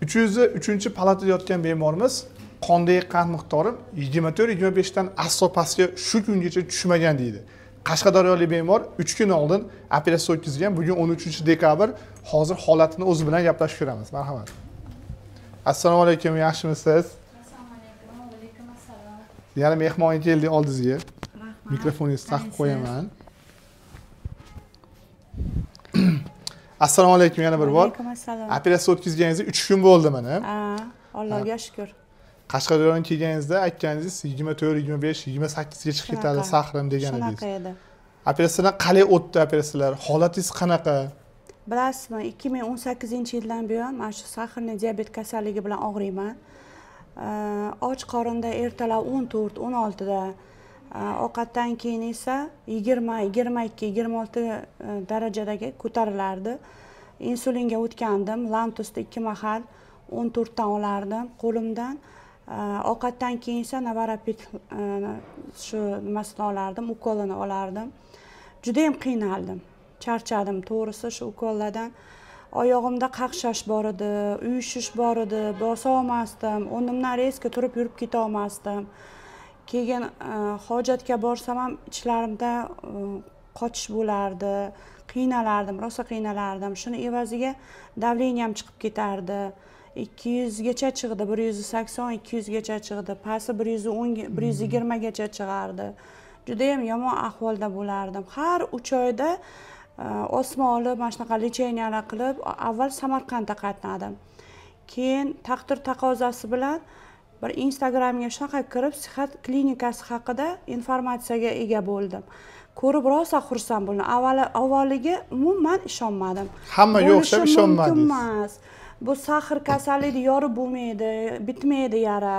303-palatada yotgan bemorimiz qondagi qand miqdori 24-25 dan aslo pastga shu kungacha tushmagan deydi. Qashqadaryolik bemor 3 kun oldin operatsiya o'tkazgan. Bugun 13-dekabr. Hozir holatini o'zi bilan gaplashib ko'ramiz. Marhamat. Assalomu alaykum, yaxshimisiz? Assalomu alaykum. Va alaykum assalom. Yana mehmon keldi oldingizga. Rahmat. Mikrofoningizni taqib qo'yaman. Assalomu alaykum yana bir bor. Alaykum assalom. Operatsiya o'tkazganingizga 3 kun bo'ldi mana. Allohga shukr. Qashqadaryodan kelganingizda aytganingiz 24, 25, 28 ga chiqib ketadi sahrim degan edingiz. Shunaqa edi. Operatsiyadan qalay o'tdi operatsiyalar? Holatingiz qanaqa? Bilasizmi, 2018-yildan buyon mana shu sahrli diabet kasalligi bilan og'riyman. Och qorinda ertalab 14, 16 da, ovqatdan keyin esa 20, 22, 26 darajadagi ko'tarilardi. Insulinga o'tgandim, Lantusda 2 mahal 14 dan olardim qo'limdan. Ovqatdan keyin esa Navarapid shu nimasini olardim, ukolini olardim. Juda ham qiynaldim. Charchadim to'g'risi shu ukollardan. Oyog'imda qaqshash bor edi, uyushish bor edi, bosa olmasdim, o'rnimdan reska turib yurib keta olmasdim. Keyin hojatga borsam ham ichlarimda qochish bo'lardi, qiynalardim, rosa qiynalardim. Shuni evaziga davleniyam chiqib ketardi. 200 gacha chiqdi, 180, 200 gacha chiqdi, pasti 110, 120 gacha chiqardi. Juda ham yomon ahvolda bo'lardim. Har 3 oyda osma olib, mana shunaqa lecheniyalar qilib, avval Samarqandga qatnadim. Keyin taqdir taqozosi bilan bir Instagramga shunaqa kirib, sihat klinikasi haqida informatsiyaga ega bo'ldim. Ko'rib rosa xursand bo'ldim. Avvaliga umuman ishonmadim. Hammaga o'xshab ishonmadingiz. Bu sahr kasalligi yorib bo'lmaydi, bitmaydi yara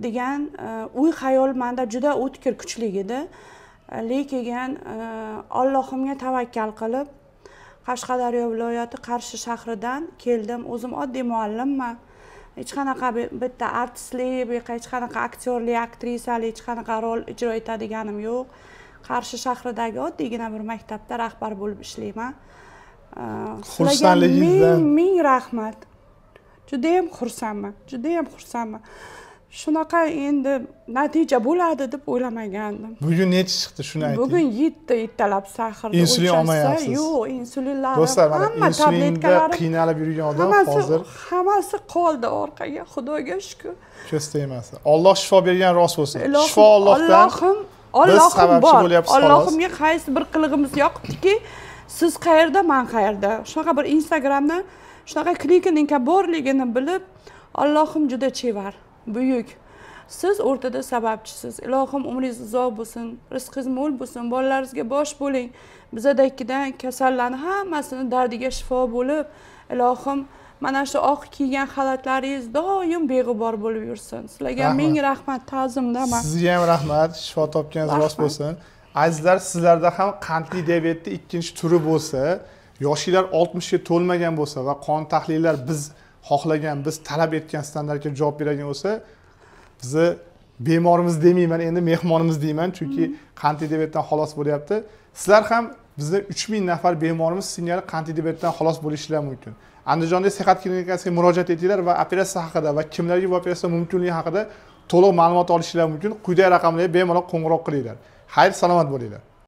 degan uy xayol menda juda o'tkir kuchli edi. Lekin Allohimga tavakkal qilib Qashqadaryo viloyati Qarshi shahridan keldim. O'zim oddiy muallimman. Hech qanaqa bitta artistlik, hech qanaqa aktyorlik, aktrisalik, hech qanaqa rol ijro etadiganim yo'q. Qarshi shahridagi oddiygina bir maktabda rahbar bo'lib ishlayman. Xursandligingizdan ming rahmat. Juda ham xursandman. Shunaqa endi natija bo'ladi deb o'ylamagandim. Bugun necha chiqdi shuni ayting. Bugun 7talab sahrni insulin olmayapsiz. Yo'q, insulinlar. Do'stlar, mana insulinda qiynalib yurgan odam hozir hammasi qoldi orqaga, Xudoga shukr. ko'z tegmasin. Alloh shifo bergan rost bo'lsin. Shifo Allohdan. Allohim bor. Allohimga qaysi bir qilig'imiz yoqibdiki, siz qayerda, men qayerda. Shunaqa bir Instagramda shunaqa klinika borligini bilib, Allohim juda chevar, buyuk. Siz o'rtada sababchisiz. Ilohim umringiz uzoq bo'lsin, rizqingiz mo'l bo'lsin, bolalaringizga bosh bo'ling. Bizadagidan kasallarning hammasini dardiga shifo bo'lib, ilohim mana shu oq kiygan xalatlaringiz doim beg'ubor bo'lib yursin. Sizlarga ming rahmat, ta'zimdaman. Sizga ham rahmat, shifo topganingiz rost bo'lsin. Azizlar, sizlarda ham qandli diabetning ikkinchi turi bo'lsa, yoshinglar 60 ga to'lmagan bo'lsa va qon tahlillar biz xohlagan, biz talab etgan standartga javob beradigan bo'lsa, bizni bemorimiz demayman, endi mehmonimiz deyman, chunki qandli diabetdan xalos bo'lyapti. Sizlar ham bizda 3000 nafar bemorimiz singari qandli diabetdan xalos bo'lishlari mumkin. Andijonda sihat klinikasiga murojaat etinglar va operatsiya haqida va kimlarga bu operatsiya mumkinligi haqida to'liq ma'lumot olishlari mumkin. Quyidagi raqamlarga bemalol qo'ng'iroq qilinglar. Xayr, salomat bo'linglar.